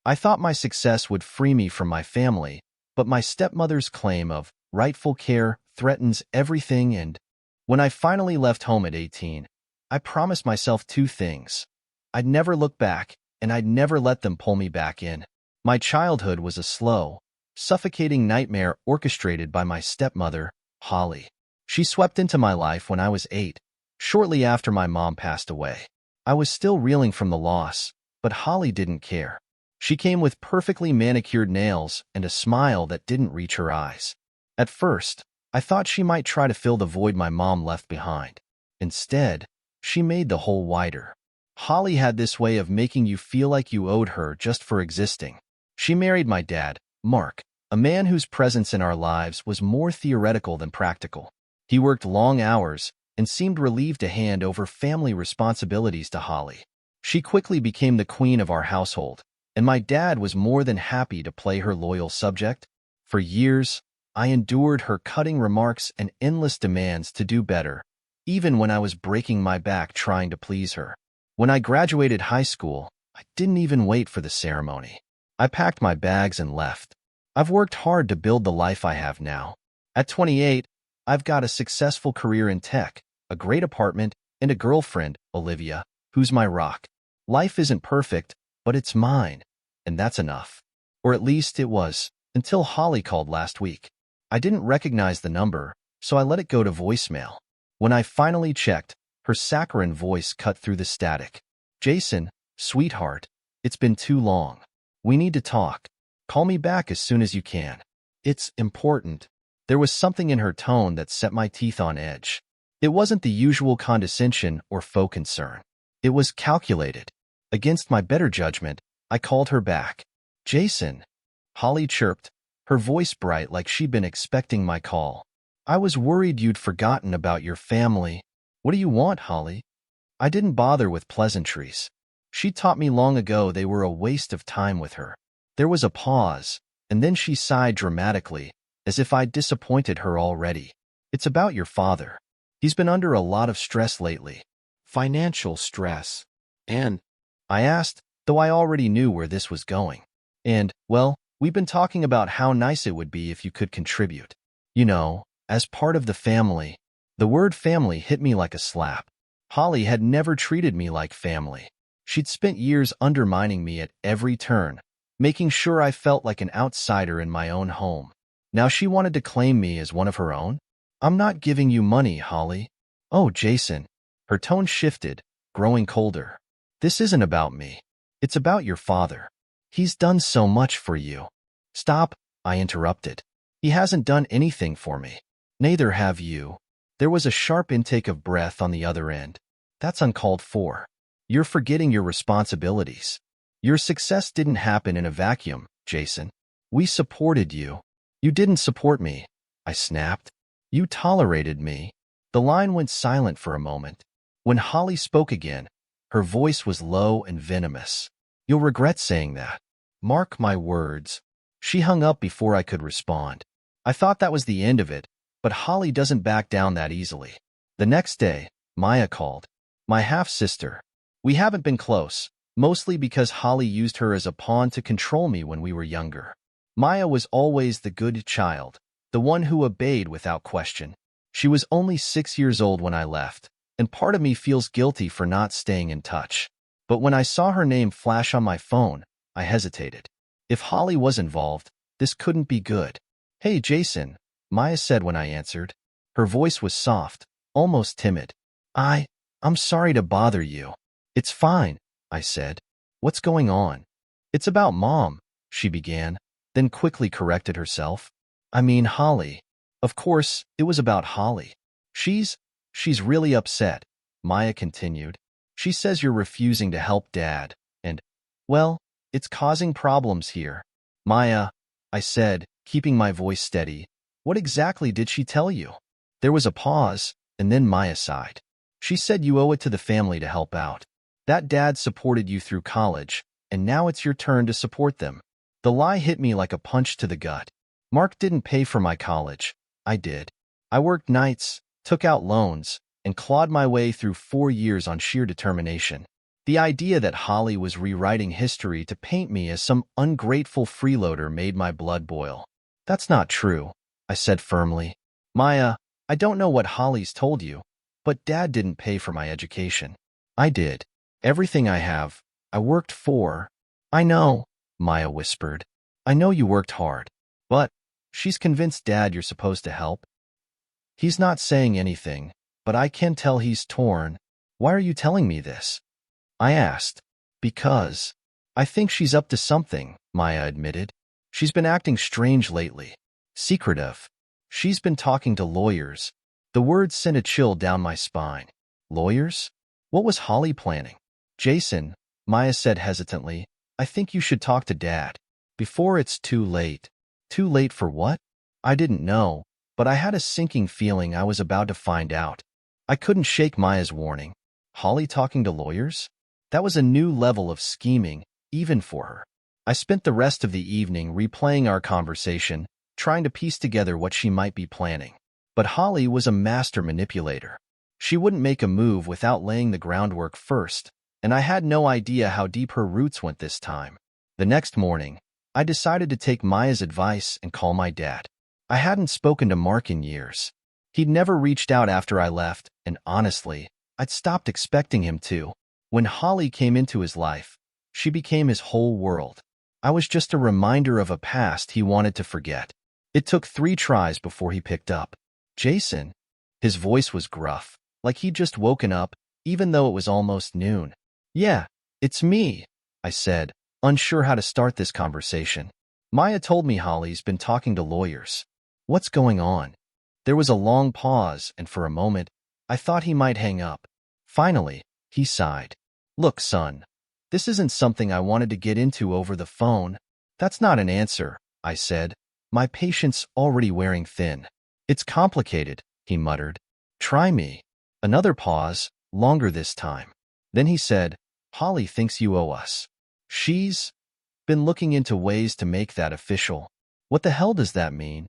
I thought my success would free me from my family, but my stepmother's claim of rightful care threatens everything, and when I finally left home at 18, I promised myself two things. I'd never look back, and I'd never let them pull me back in. My childhood was a slow, suffocating nightmare orchestrated by my stepmother, Holly. She swept into my life when I was 8, shortly after my mom passed away. I was still reeling from the loss, but Holly didn't care. She came with perfectly manicured nails and a smile that didn't reach her eyes. At first, I thought she might try to fill the void my mom left behind. Instead, she made the hole wider. Holly had this way of making you feel like you owed her just for existing. She married my dad, Mark, a man whose presence in our lives was more theoretical than practical. He worked long hours and seemed relieved to hand over family responsibilities to Holly. She quickly became the queen of our household, and my dad was more than happy to play her loyal subject. For years, I endured her cutting remarks and endless demands to do better, even when I was breaking my back trying to please her. When I graduated high school, I didn't even wait for the ceremony. I packed my bags and left. I've worked hard to build the life I have now. At 28, I've got a successful career in tech, a great apartment, and a girlfriend, Olivia, who's my rock. Life isn't perfect, but it's mine, and that's enough. Or at least it was, until Holly called last week. I didn't recognize the number, so I let it go to voicemail. When I finally checked, her saccharine voice cut through the static. "Jason, sweetheart, it's been too long. We need to talk. Call me back as soon as you can. It's important." There was something in her tone that set my teeth on edge. It wasn't the usual condescension or faux concern. It was calculated. Against my better judgment, I called her back. "Jason," Holly chirped, her voice bright like she'd been expecting my call. "I was worried you'd forgotten about your family." "What do you want, Holly?" I didn't bother with pleasantries. She taught me long ago they were a waste of time with her. There was a pause, and then she sighed dramatically, as if I'd disappointed her already. "It's about your father. He's been under a lot of stress lately. Financial stress." "And?" I asked, though I already knew where this was going. "And, well, we've been talking about how nice it would be if you could contribute. You know, as part of the family." The word family hit me like a slap. Holly had never treated me like family. She'd spent years undermining me at every turn, making sure I felt like an outsider in my own home. Now she wanted to claim me as one of her own? "I'm not giving you money, Holly." "Oh, Jason." Her tone shifted, growing colder. "This isn't about me. It's about your father. He's done so much for you." "Stop," I interrupted. "He hasn't done anything for me. Neither have you." There was a sharp intake of breath on the other end. "That's uncalled for. You're forgetting your responsibilities. Your success didn't happen in a vacuum, Jason. We supported you." "You didn't support me," I snapped. "You tolerated me." The line went silent for a moment. When Holly spoke again, her voice was low and venomous. "You'll regret saying that. Mark my words." She hung up before I could respond. I thought that was the end of it, but Holly doesn't back down that easily. The next day, Maya called. My half-sister. We haven't been close, mostly because Holly used her as a pawn to control me when we were younger. Maya was always the good child, the one who obeyed without question. She was only 6 years old when I left, and part of me feels guilty for not staying in touch. But when I saw her name flash on my phone, I hesitated. If Holly was involved, this couldn't be good. "Hey, Jason," Maya said when I answered. Her voice was soft, almost timid. I'm sorry to bother you." "It's fine," I said. "What's going on?" "It's about Mom," she began, then quickly corrected herself. "I mean Holly." Of course, it was about Holly. She's really upset," Maya continued. "She says you're refusing to help Dad, and, well, it's causing problems here." "Maya," I said, keeping my voice steady, "what exactly did she tell you?" There was a pause, and then Maya sighed. "She said you owe it to the family to help out. That Dad supported you through college, and now it's your turn to support them." The lie hit me like a punch to the gut. Mark didn't pay for my college. I did. I worked nights, took out loans, and clawed my way through 4 years on sheer determination. The idea that Holly was rewriting history to paint me as some ungrateful freeloader made my blood boil. That's not true, I said firmly. Maya, I don't know what Holly's told you, but Dad didn't pay for my education. I did. Everything I have, I worked for. I know, Maya whispered. I know you worked hard. But she's convinced Dad you're supposed to help. He's not saying anything, but I can tell he's torn. Why are you telling me this? I asked. Because I think she's up to something, Maya admitted. She's been acting strange lately. Secretive. She's been talking to lawyers. The words sent a chill down my spine. Lawyers? What was Holly planning? Jason, Maya said hesitantly, I think you should talk to Dad. Before it's too late. Too late for what? I didn't know, but I had a sinking feeling I was about to find out. I couldn't shake Maya's warning. Holly talking to lawyers? That was a new level of scheming, even for her. I spent the rest of the evening replaying our conversation, trying to piece together what she might be planning. But Holly was a master manipulator. She wouldn't make a move without laying the groundwork first, and I had no idea how deep her roots went this time. The next morning, I decided to take Maya's advice and call my dad. I hadn't spoken to Mark in years. He'd never reached out after I left, and honestly, I'd stopped expecting him to. When Holly came into his life, she became his whole world. I was just a reminder of a past he wanted to forget. It took 3 tries before he picked up. Jason. His voice was gruff, like he'd just woken up, even though it was almost noon. Yeah, it's me, I said, unsure how to start this conversation. Maya told me Holly's been talking to lawyers. What's going on? There was a long pause, and for a moment, I thought he might hang up. Finally, he sighed. Look, son, this isn't something I wanted to get into over the phone. That's not an answer, I said, my patience already wearing thin. It's complicated, he muttered. Try me. Another pause, longer this time. Then he said, Holly thinks you owe us. She's been looking into ways to make that official. What the hell does that mean?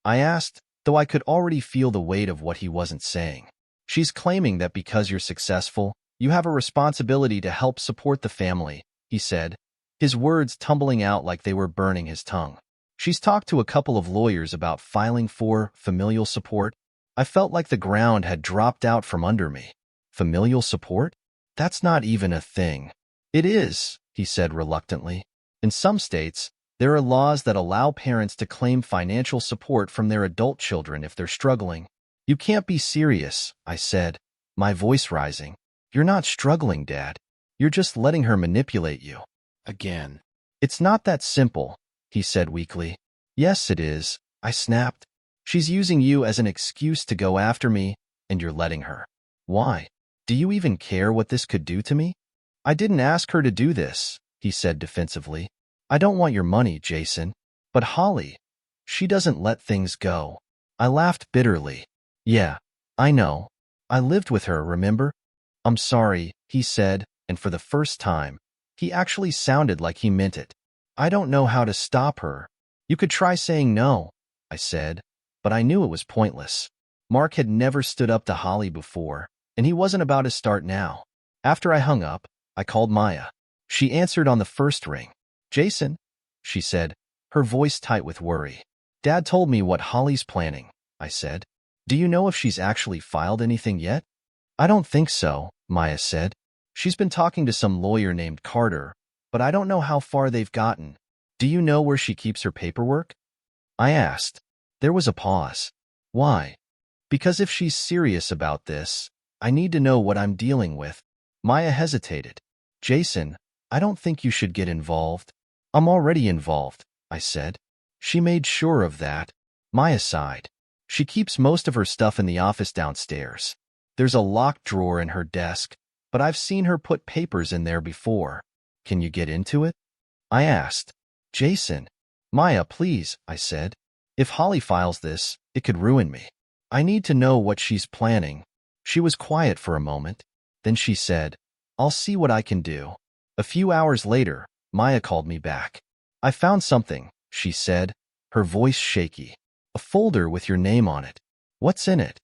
I asked, though I could already feel the weight of what he wasn't saying. She's claiming that because you're successful, you have a responsibility to help support the family, he said, his words tumbling out like they were burning his tongue. She's talked to a couple of lawyers about filing for familial support. I felt like the ground had dropped out from under me. Familial support? That's not even a thing. It is, he said reluctantly. In some states, there are laws that allow parents to claim financial support from their adult children if they're struggling. You can't be serious, I said, my voice rising. You're not struggling, Dad. You're just letting her manipulate you. Again. It's not that simple, he said weakly. Yes, it is, I snapped. She's using you as an excuse to go after me, and you're letting her. Why? Do you even care what this could do to me? I didn't ask her to do this, he said defensively. I don't want your money, Jason. But Holly, she doesn't let things go. I laughed bitterly. Yeah, I know. I lived with her, remember? I'm sorry, he said, and for the first time, he actually sounded like he meant it. I don't know how to stop her. You could try saying no, I said, but I knew it was pointless. Mark had never stood up to Holly before, and he wasn't about to start now. After I hung up, I called Maya. She answered on the first ring. Jason, she said, her voice tight with worry. Dad told me what Holly's planning, I said. Do you know if she's actually filed anything yet? I don't think so, Maya said. She's been talking to some lawyer named Carter, but I don't know how far they've gotten. Do you know where she keeps her paperwork? I asked. There was a pause. Why? Because if she's serious about this, I need to know what I'm dealing with. Maya hesitated. Jason, I don't think you should get involved. I'm already involved, I said. She made sure of that. Maya sighed. She keeps most of her stuff in the office downstairs. There's a locked drawer in her desk, but I've seen her put papers in there before. Can you get into it? I asked. Jason. Maya, please, I said. If Holly files this, it could ruin me. I need to know what she's planning. She was quiet for a moment. Then she said, I'll see what I can do. A few hours later, Maya called me back. I found something, she said, her voice shaky. A folder with your name on it. What's in it?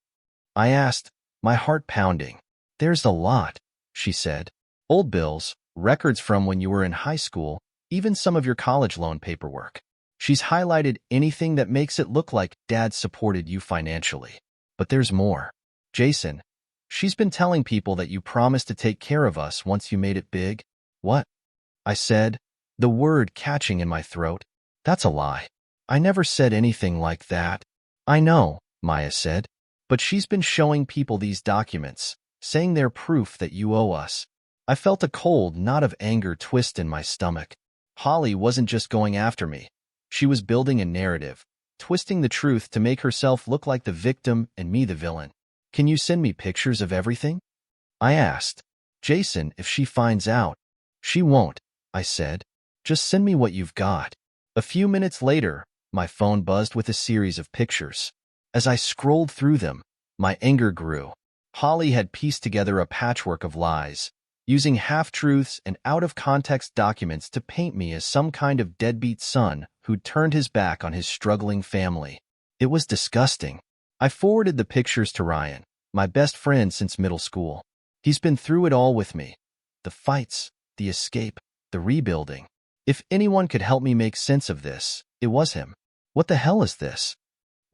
I asked, my heart pounding. There's a lot, she said. Old bills, records from when you were in high school, even some of your college loan paperwork. She's highlighted anything that makes it look like Dad supported you financially. But there's more. Jason, she's been telling people that you promised to take care of us once you made it big. What? I said, the word catching in my throat. That's a lie. I never said anything like that. I know, Maya said. But she's been showing people these documents, saying they're proof that you owe us. I felt a cold, knot of anger twist in my stomach. Holly wasn't just going after me. She was building a narrative, twisting the truth to make herself look like the victim and me the villain. Can you send me pictures of everything? I asked. Jason, if she finds out. She won't, I said. Just send me what you've got. A few minutes later, my phone buzzed with a series of pictures. As I scrolled through them, my anger grew. Holly had pieced together a patchwork of lies, using half-truths and out-of-context documents to paint me as some kind of deadbeat son who'd turned his back on his struggling family. It was disgusting. I forwarded the pictures to Ryan, my best friend since middle school. He's been through it all with me. The fights, the escape, the rebuilding. If anyone could help me make sense of this, it was him. What the hell is this?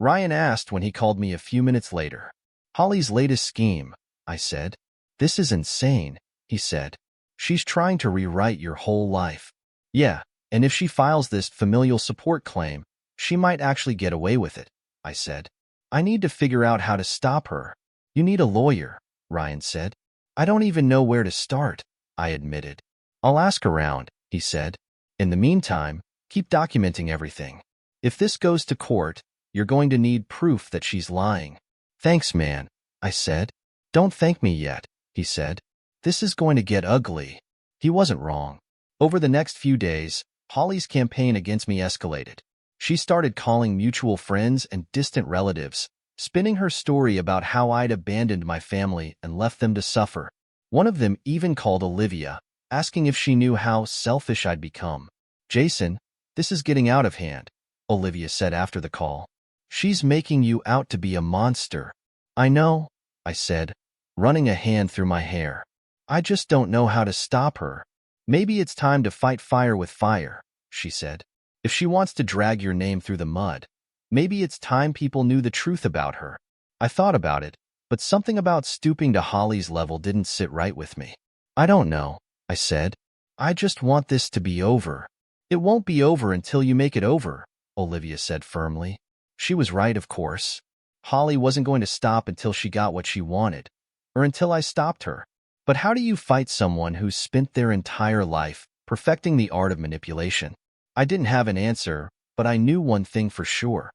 Ryan asked when he called me a few minutes later. Holly's latest scheme, I said. This is insane, he said. She's trying to rewrite your whole life. Yeah, and if she files this familial support claim, she might actually get away with it, I said. I need to figure out how to stop her. You need a lawyer, Ryan said. I don't even know where to start, I admitted. I'll ask around, he said. In the meantime, keep documenting everything. If this goes to court, you're going to need proof that she's lying. Thanks, man, I said. Don't thank me yet, he said. This is going to get ugly. He wasn't wrong. Over the next few days, Holly's campaign against me escalated. She started calling mutual friends and distant relatives, spinning her story about how I'd abandoned my family and left them to suffer. One of them even called Olivia, asking if she knew how selfish I'd become. Jason, this is getting out of hand, Olivia said after the call. She's making you out to be a monster. I know, I said, running a hand through my hair. I just don't know how to stop her. Maybe it's time to fight fire with fire, she said. If she wants to drag your name through the mud, maybe it's time people knew the truth about her. I thought about it, but something about stooping to Holly's level didn't sit right with me. I don't know, I said. I just want this to be over. It won't be over until you make it over, Olivia said firmly. She was right, of course. Holly wasn't going to stop until she got what she wanted, or until I stopped her. But how do you fight someone who's spent their entire life perfecting the art of manipulation? I didn't have an answer, but I knew one thing for sure.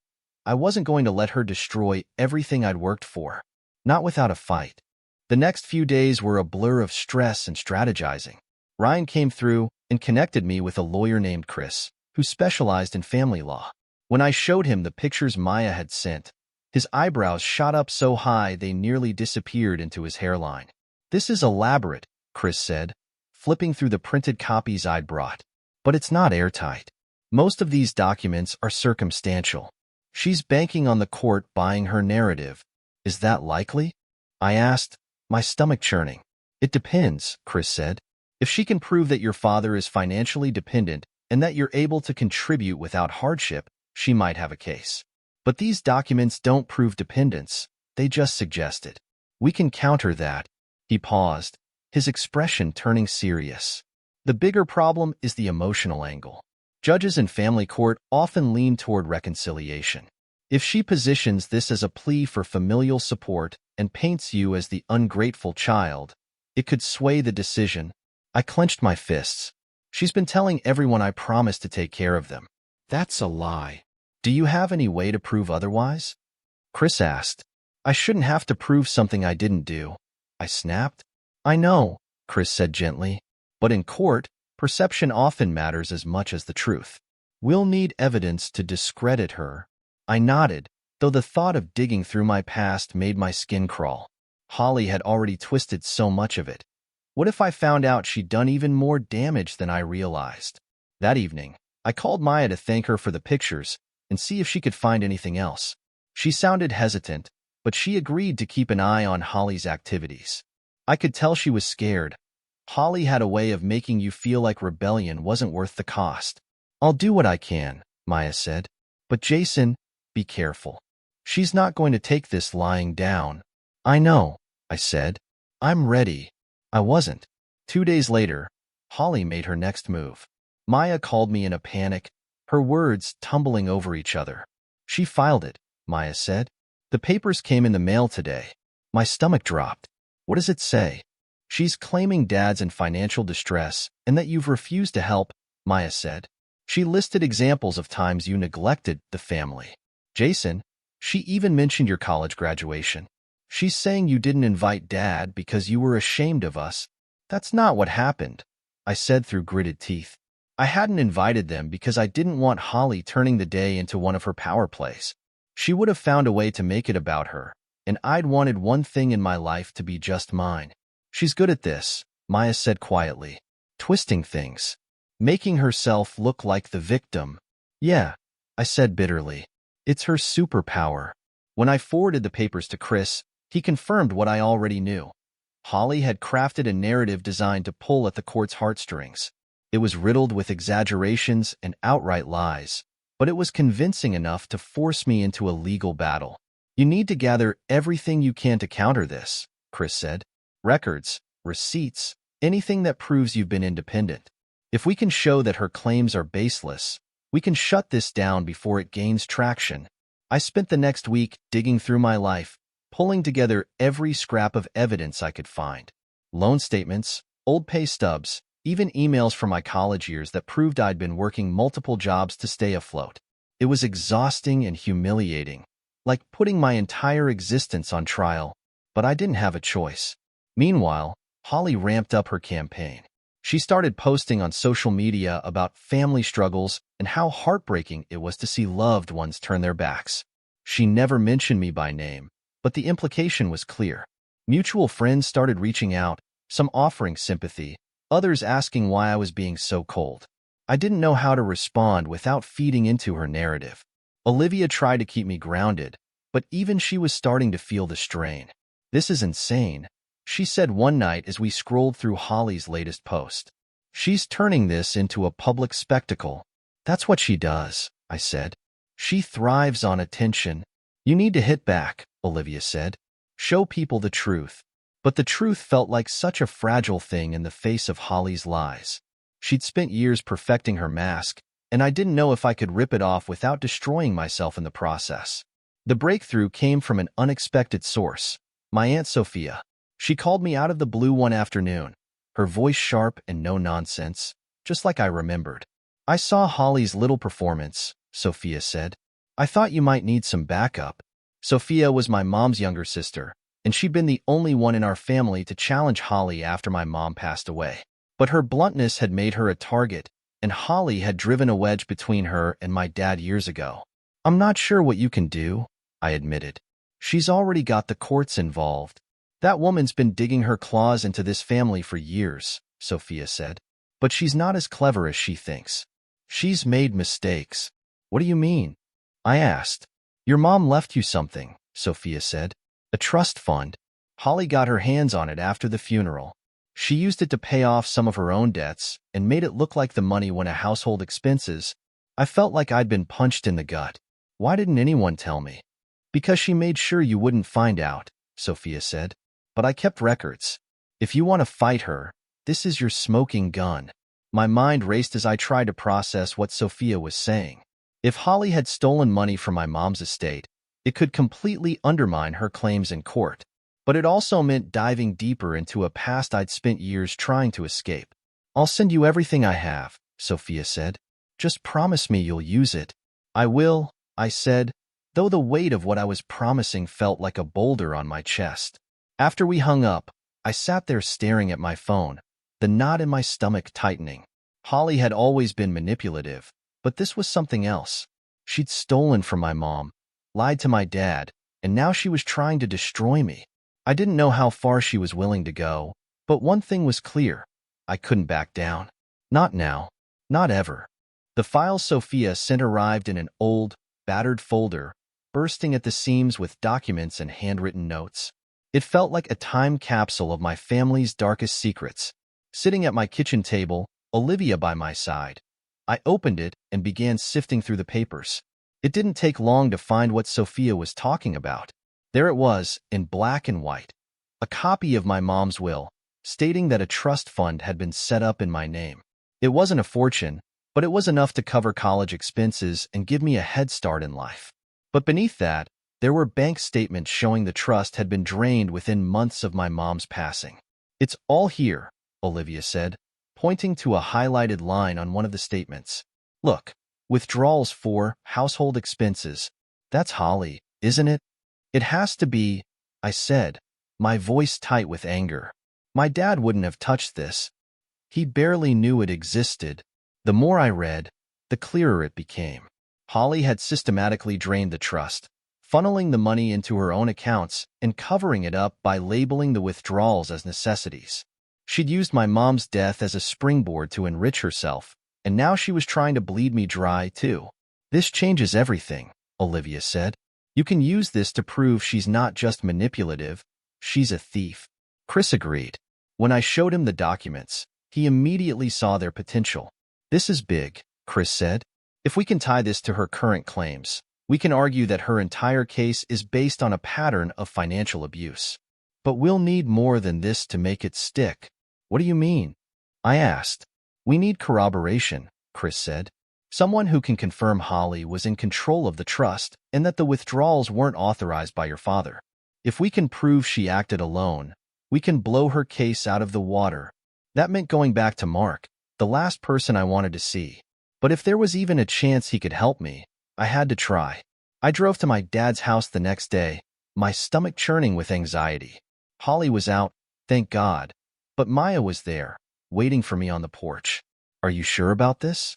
I wasn't going to let her destroy everything I'd worked for. Not without a fight. The next few days were a blur of stress and strategizing. Ryan came through and connected me with a lawyer named Chris, who specialized in family law. When I showed him the pictures Maya had sent, his eyebrows shot up so high they nearly disappeared into his hairline. This is elaborate, Chris said, flipping through the printed copies I'd brought. But it's not airtight. Most of these documents are circumstantial. She's banking on the court buying her narrative. Is that likely? I asked, my stomach churning. It depends, Chris said. If she can prove that your father is financially dependent and that you're able to contribute without hardship, she might have a case. But these documents don't prove dependence. They just suggest it. We can counter that. He paused, his expression turning serious. The bigger problem is the emotional angle. Judges in family court often lean toward reconciliation. If she positions this as a plea for familial support and paints you as the ungrateful child, it could sway the decision. I clenched my fists. She's been telling everyone I promised to take care of them. That's a lie. Do you have any way to prove otherwise? Chris asked. I shouldn't have to prove something I didn't do. I snapped. I know, Chris said gently. But in court, perception often matters as much as the truth. We'll need evidence to discredit her. I nodded, though the thought of digging through my past made my skin crawl. Holly had already twisted so much of it. What if I found out she'd done even more damage than I realized? That evening, I called Maya to thank her for the pictures and see if she could find anything else. She sounded hesitant, but she agreed to keep an eye on Holly's activities. I could tell she was scared. Holly had a way of making you feel like rebellion wasn't worth the cost. I'll do what I can, Maya said. But Jason, be careful. She's not going to take this lying down. I know, I said. I'm ready. I wasn't. 2 days later, Holly made her next move. Maya called me in a panic, her words tumbling over each other. She filed it, Maya said. The papers came in the mail today. My stomach dropped. What does it say? She's claiming Dad's in financial distress and that you've refused to help, Maya said. She listed examples of times you neglected the family. Jason, she even mentioned your college graduation. She's saying you didn't invite Dad because you were ashamed of us. That's not what happened, I said through gritted teeth. I hadn't invited them because I didn't want Holly turning the day into one of her power plays. She would have found a way to make it about her, and I'd wanted one thing in my life to be just mine. She's good at this, Maya said quietly. Twisting things. Making herself look like the victim. Yeah, I said bitterly. It's her superpower. When I forwarded the papers to Chris, he confirmed what I already knew. Holly had crafted a narrative designed to pull at the court's heartstrings. It was riddled with exaggerations and outright lies, but it was convincing enough to force me into a legal battle. You need to gather everything you can to counter this, Chris said. Records, receipts, anything that proves you've been independent. If we can show that her claims are baseless, we can shut this down before it gains traction. I spent the next week digging through my life, pulling together every scrap of evidence I could find. Loan statements, old pay stubs, even emails from my college years that proved I'd been working multiple jobs to stay afloat. It was exhausting and humiliating, like putting my entire existence on trial, but I didn't have a choice. Meanwhile, Holly ramped up her campaign. She started posting on social media about family struggles and how heartbreaking it was to see loved ones turn their backs. She never mentioned me by name, but the implication was clear. Mutual friends started reaching out, some offering sympathy, others asking why I was being so cold. I didn't know how to respond without feeding into her narrative. Olivia tried to keep me grounded, but even she was starting to feel the strain. This is insane, she said one night as we scrolled through Holly's latest post. She's turning this into a public spectacle. That's what she does, I said. She thrives on attention. You need to hit back, Olivia said. Show people the truth. But the truth felt like such a fragile thing in the face of Holly's lies. She'd spent years perfecting her mask, and I didn't know if I could rip it off without destroying myself in the process. The breakthrough came from an unexpected source, my Aunt Sophia. She called me out of the blue one afternoon, her voice sharp and no nonsense, just like I remembered. I saw Holly's little performance, Sophia said. I thought you might need some backup. Sophia was my mom's younger sister, and she'd been the only one in our family to challenge Holly after my mom passed away. But her bluntness had made her a target, and Holly had driven a wedge between her and my dad years ago. I'm not sure what you can do, I admitted. She's already got the courts involved. That woman's been digging her claws into this family for years, Sophia said. But she's not as clever as she thinks. She's made mistakes. What do you mean? I asked. Your mom left you something, Sophia said. A trust fund. Holly got her hands on it after the funeral. She used it to pay off some of her own debts and made it look like the money went to household expenses. I felt like I'd been punched in the gut. Why didn't anyone tell me? Because she made sure you wouldn't find out, Sophia said. But I kept records. If you want to fight her, this is your smoking gun. My mind raced as I tried to process what Sophia was saying. If Holly had stolen money from my mom's estate, it could completely undermine her claims in court. But it also meant diving deeper into a past I'd spent years trying to escape. I'll send you everything I have, Sophia said. Just promise me you'll use it. I will, I said, though the weight of what I was promising felt like a boulder on my chest. After we hung up, I sat there staring at my phone, the knot in my stomach tightening. Holly had always been manipulative, but this was something else. She'd stolen from my mom, lied to my dad, and now she was trying to destroy me. I didn't know how far she was willing to go, but one thing was clear. I couldn't back down. Not now. Not ever. The files Sophia sent arrived in an old, battered folder, bursting at the seams with documents and handwritten notes. It felt like a time capsule of my family's darkest secrets. sitting at my kitchen table, Olivia by my side. I opened it and began sifting through the papers. It didn't take long to find what Sophia was talking about. There it was, in black and white. A copy of my mom's will, stating that a trust fund had been set up in my name. It wasn't a fortune, but it was enough to cover college expenses and give me a head start in life. But beneath that, there were bank statements showing the trust had been drained within months of my mom's passing. "It's all here," Olivia said, pointing to a highlighted line on one of the statements. "Look, withdrawals for household expenses. That's Holly, isn't it?" "It has to be," I said, my voice tight with anger. My dad wouldn't have touched this. He barely knew it existed. The more I read, the clearer it became. Holly had systematically drained the trust, funneling the money into her own accounts and covering it up by labeling the withdrawals as necessities. She'd used my mom's death as a springboard to enrich herself, and now she was trying to bleed me dry, too. "This changes everything," Olivia said. "You can use this to prove she's not just manipulative, she's a thief." Chris agreed. When I showed him the documents, he immediately saw their potential. "This is big," Chris said. "If we can tie this to her current claims, we can argue that her entire case is based on a pattern of financial abuse. But we'll need more than this to make it stick." "What do you mean?" I asked. "We need corroboration," Chris said. "Someone who can confirm Holly was in control of the trust and that the withdrawals weren't authorized by your father. If we can prove she acted alone, we can blow her case out of the water." That meant going back to Mark, the last person I wanted to see. But if there was even a chance he could help me, I had to try. I drove to my dad's house the next day, my stomach churning with anxiety. Holly was out, thank God, but Maya was there, waiting for me on the porch. "Are you sure about this?"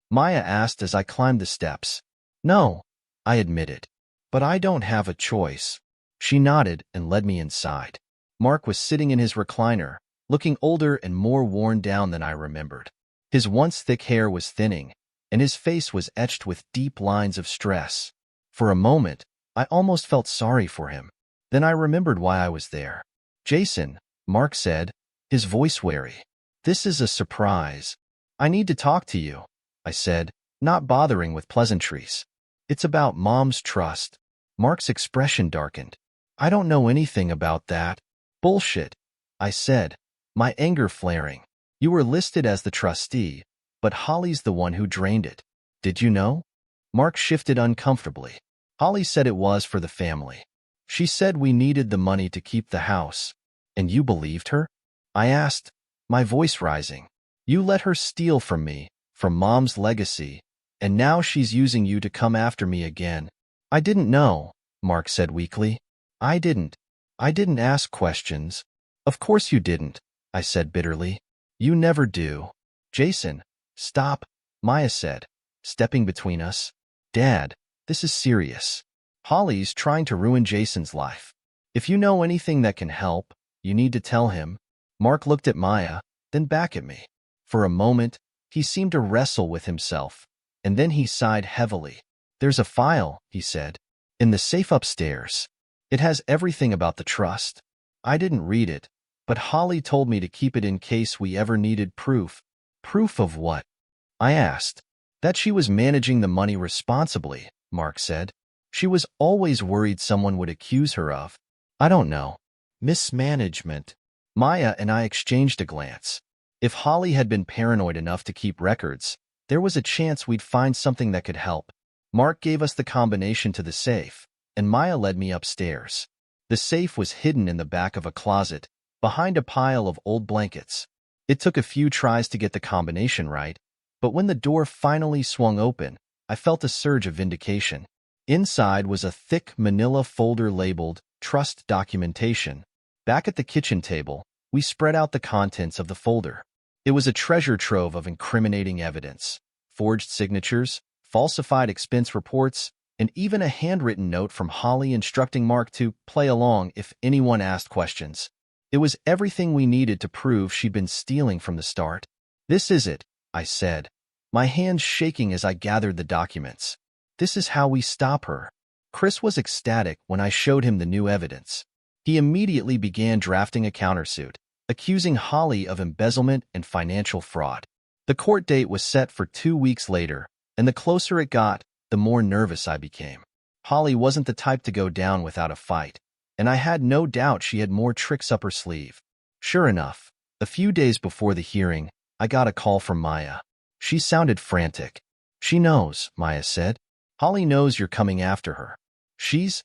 Maya asked as I climbed the steps. "No," I admitted, "but I don't have a choice." She nodded and led me inside. Mark was sitting in his recliner, looking older and more worn down than I remembered. His once thick hair was thinning, and his face was etched with deep lines of stress. For a moment, I almost felt sorry for him. Then I remembered why I was there. "Jason," Mark said, his voice wary. "This is a surprise. I need to talk to you," I said, not bothering with pleasantries. "It's about Mom's trust." Mark's expression darkened. "I don't know anything about that." "Bullshit," I said, my anger flaring. "You were listed as the trustee, but Holly's the one who drained it. Did you know?" Mark shifted uncomfortably. "Holly said it was for the family. She said we needed the money to keep the house." "And you believed her?" I asked, my voice rising. "You let her steal from me, from Mom's legacy, and now she's using you to come after me again." "I didn't know," Mark said weakly. I didn't ask questions." "Of course you didn't," I said bitterly. "You never do." "Jason, stop," Maya said, stepping between us. "Dad, this is serious. Holly's trying to ruin Jason's life. If you know anything that can help, you need to tell him." Mark looked at Maya, then back at me. For a moment, he seemed to wrestle with himself, and then he sighed heavily. "There's a file," he said, "in the safe upstairs. It has everything about the trust. I didn't read it, but Holly told me to keep it in case we ever needed proof." "Proof of what?" I asked. "That she was managing the money responsibly," Mark said. "She was always worried someone would accuse her of, I don't know, mismanagement." Maya and I exchanged a glance. If Holly had been paranoid enough to keep records, there was a chance we'd find something that could help. Mark gave us the combination to the safe, and Maya led me upstairs. The safe was hidden in the back of a closet, behind a pile of old blankets. It took a few tries to get the combination right, but when the door finally swung open, I felt a surge of vindication. Inside was a thick manila folder labeled Trust Documentation. Back at the kitchen table, we spread out the contents of the folder. It was a treasure trove of incriminating evidence, forged signatures, falsified expense reports, and even a handwritten note from Holly instructing Mark to play along if anyone asked questions. It was everything we needed to prove she'd been stealing from the start. "This is it," I said, my hands shaking as I gathered the documents. "This is how we stop her." Chris was ecstatic when I showed him the new evidence. He immediately began drafting a countersuit, accusing Holly of embezzlement and financial fraud. The court date was set for 2 weeks later, and the closer it got, the more nervous I became. Holly wasn't the type to go down without a fight, and I had no doubt she had more tricks up her sleeve. Sure enough, a few days before the hearing, I got a call from Maya. She sounded frantic. "She knows," Maya said. "Holly knows you're coming after her. She's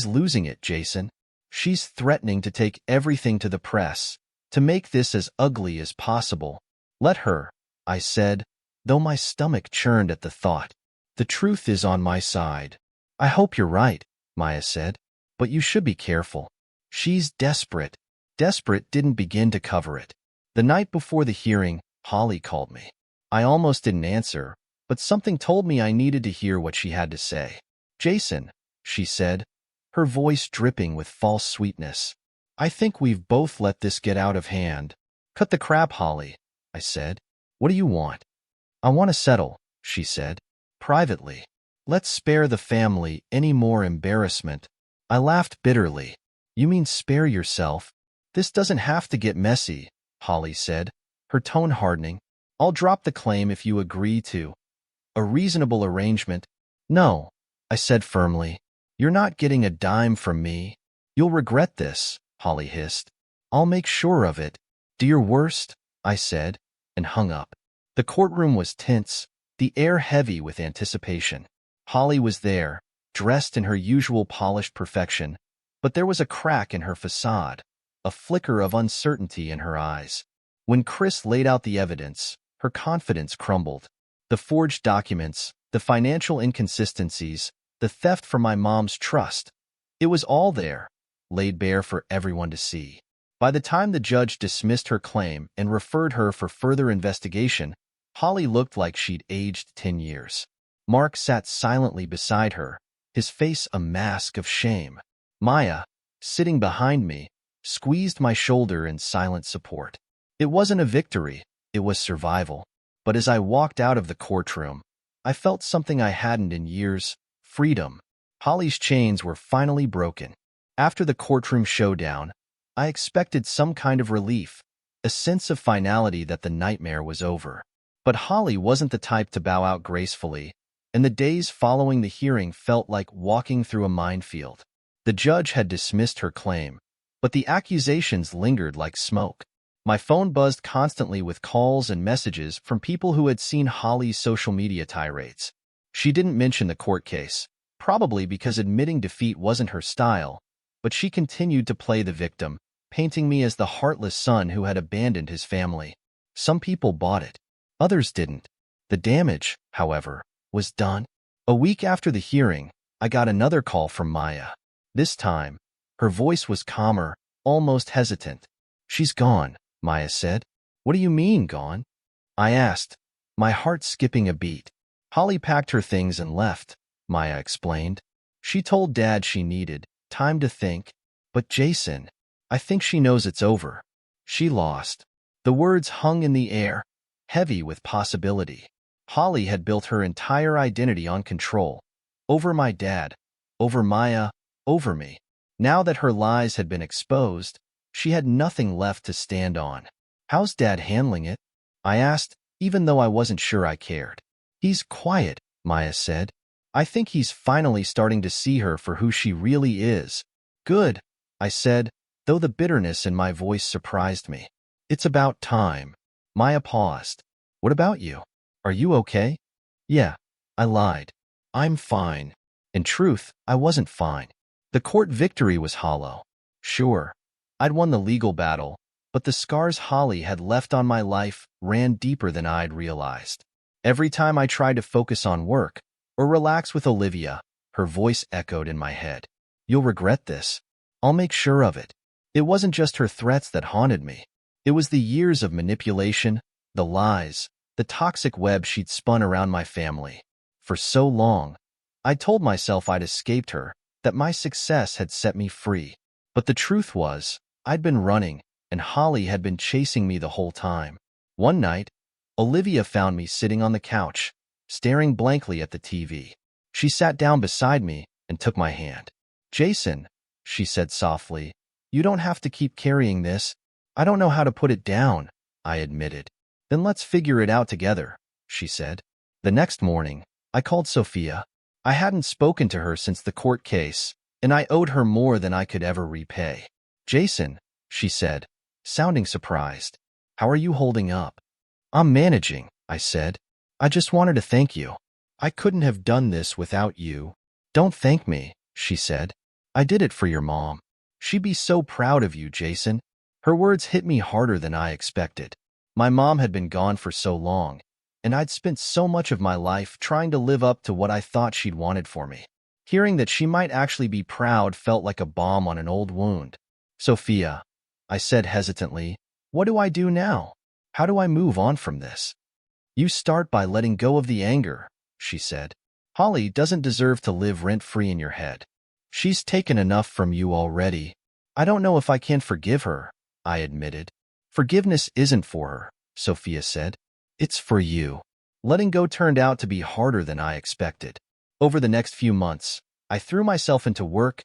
losing it, Jason. She's threatening to take everything to the press, to make this as ugly as possible." "Let her," I said, though my stomach churned at the thought. "The truth is on my side." "I hope you're right," Maya said, "but you should be careful. She's desperate." Desperate didn't begin to cover it. The night before the hearing, Holly called me. I almost didn't answer, but something told me I needed to hear what she had to say. "Jason," she said, her voice dripping with false sweetness, "I think we've both let this get out of hand." "Cut the crap, Holly," I said. "What do you want?" "I want to settle," she said, "privately. Let's spare the family any more embarrassment." I laughed bitterly. "You mean spare yourself? This doesn't have to get messy," Holly said, her tone hardening. "I'll drop the claim if you agree to a reasonable arrangement." "No," I said firmly. "You're not getting a dime from me. You'll regret this," Holly hissed. "I'll make sure of it." "Do your worst," I said, and hung up. The courtroom was tense, the air heavy with anticipation. Holly was there, dressed in her usual polished perfection, but there was a crack in her facade, a flicker of uncertainty in her eyes. When Chris laid out the evidence, her confidence crumbled. The forged documents, the financial inconsistencies, the theft from my mom's trust. It was all there, laid bare for everyone to see. By the time the judge dismissed her claim and referred her for further investigation, Holly looked like she'd aged 10 years. Mark sat silently beside her, his face a mask of shame. Maya, sitting behind me, squeezed my shoulder in silent support. It wasn't a victory, it was survival. But as I walked out of the courtroom, I felt something I hadn't in years: freedom. Holly's chains were finally broken. After the courtroom showdown, I expected some kind of relief, a sense of finality that the nightmare was over. But Holly wasn't the type to bow out gracefully, and the days following the hearing felt like walking through a minefield. The judge had dismissed her claim, but the accusations lingered like smoke. My phone buzzed constantly with calls and messages from people who had seen Holly's social media tirades. She didn't mention the court case, probably because admitting defeat wasn't her style, but she continued to play the victim, painting me as the heartless son who had abandoned his family. Some people bought it. Others didn't. The damage, however, was done. A week after the hearing, I got another call from Maya. This time, her voice was calmer, almost hesitant. "She's gone," Maya said. "What do you mean, gone?" I asked, my heart skipping a beat. "Holly packed her things and left," Maya explained. "She told Dad she needed time to think. But Jason, I think she knows it's over. She lost." The words hung in the air, heavy with possibility. Holly had built her entire identity on control. Over my dad, over Maya, over me. Now that her lies had been exposed, she had nothing left to stand on. "How's Dad handling it?" I asked, even though I wasn't sure I cared. "He's quiet," Maya said. "I think he's finally starting to see her for who she really is." "Good," I said, though the bitterness in my voice surprised me. "It's about time." Maya paused. "What about you? Are you okay?" "Yeah," I lied. "I'm fine." In truth, I wasn't fine. The court victory was hollow. Sure, I'd won the legal battle, but the scars Holly had left on my life ran deeper than I'd realized. Every time I tried to focus on work or relax with Olivia, her voice echoed in my head. "You'll regret this. I'll make sure of it." It wasn't just her threats that haunted me. It was the years of manipulation, the lies, the toxic web she'd spun around my family. For so long, I told myself I'd escaped her, that my success had set me free. But the truth was, I'd been running, and Holly had been chasing me the whole time. One night, Olivia found me sitting on the couch, staring blankly at the TV. She sat down beside me and took my hand. "Jason," she said softly, "you don't have to keep carrying this." I don't know how to put it down, I admitted. Then let's figure it out together, she said. The next morning, I called Sophia. I hadn't spoken to her since the court case, and I owed her more than I could ever repay. Jason, she said, sounding surprised. How are you holding up? I'm managing, I said. I just wanted to thank you. I couldn't have done this without you. Don't thank me, she said. I did it for your mom. She'd be so proud of you, Jason. Her words hit me harder than I expected. My mom had been gone for so long, and I'd spent so much of my life trying to live up to what I thought she'd wanted for me. Hearing that she might actually be proud felt like a balm on an old wound. Sophia, I said hesitantly, what do I do now? How do I move on from this? You start by letting go of the anger, she said. Holly doesn't deserve to live rent-free in your head. She's taken enough from you already. I don't know if I can forgive her, I admitted. Forgiveness isn't for her, Sophia said. It's for you. Letting go turned out to be harder than I expected. Over the next few months, I threw myself into work,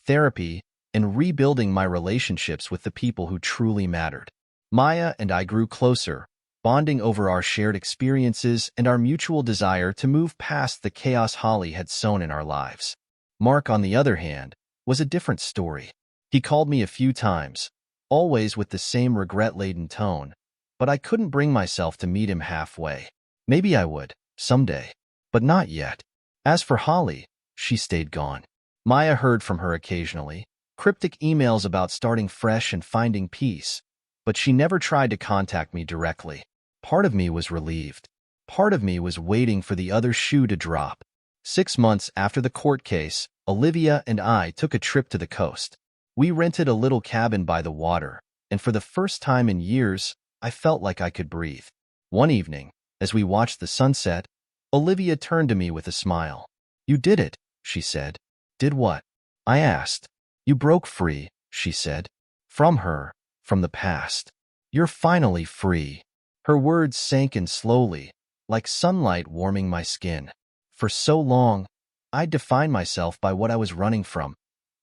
therapy, and rebuilding my relationships with the people who truly mattered. Maya and I grew closer, bonding over our shared experiences and our mutual desire to move past the chaos Holly had sown in our lives. Mark, on the other hand, was a different story. He called me a few times, always with the same regret-laden tone, but I couldn't bring myself to meet him halfway. Maybe I would, someday, but not yet. As for Holly, she stayed gone. Maya heard from her occasionally, cryptic emails about starting fresh and finding peace, but she never tried to contact me directly. Part of me was relieved. Part of me was waiting for the other shoe to drop. 6 months after the court case, Olivia and I took a trip to the coast. We rented a little cabin by the water, and for the first time in years, I felt like I could breathe. One evening, as we watched the sunset, Olivia turned to me with a smile. You did it, she said. Did what? I asked. You broke free, she said. From her, from the past. You're finally free. Her words sank in slowly, like sunlight warming my skin. For so long, I'd defined myself by what I was running from.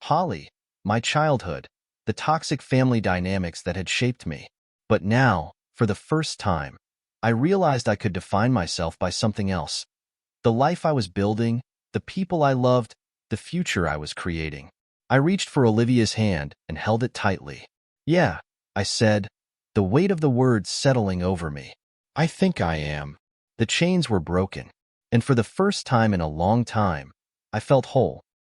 Holly, my childhood, the toxic family dynamics that had shaped me. But now, for the first time, I realized I could define myself by something else. The life I was building, the people I loved, the future I was creating. I reached for Olivia's hand and held it tightly. Yeah, I said, the weight of the words settling over me. I think I am. The chains were broken, and for the first time in a long time, I felt whole.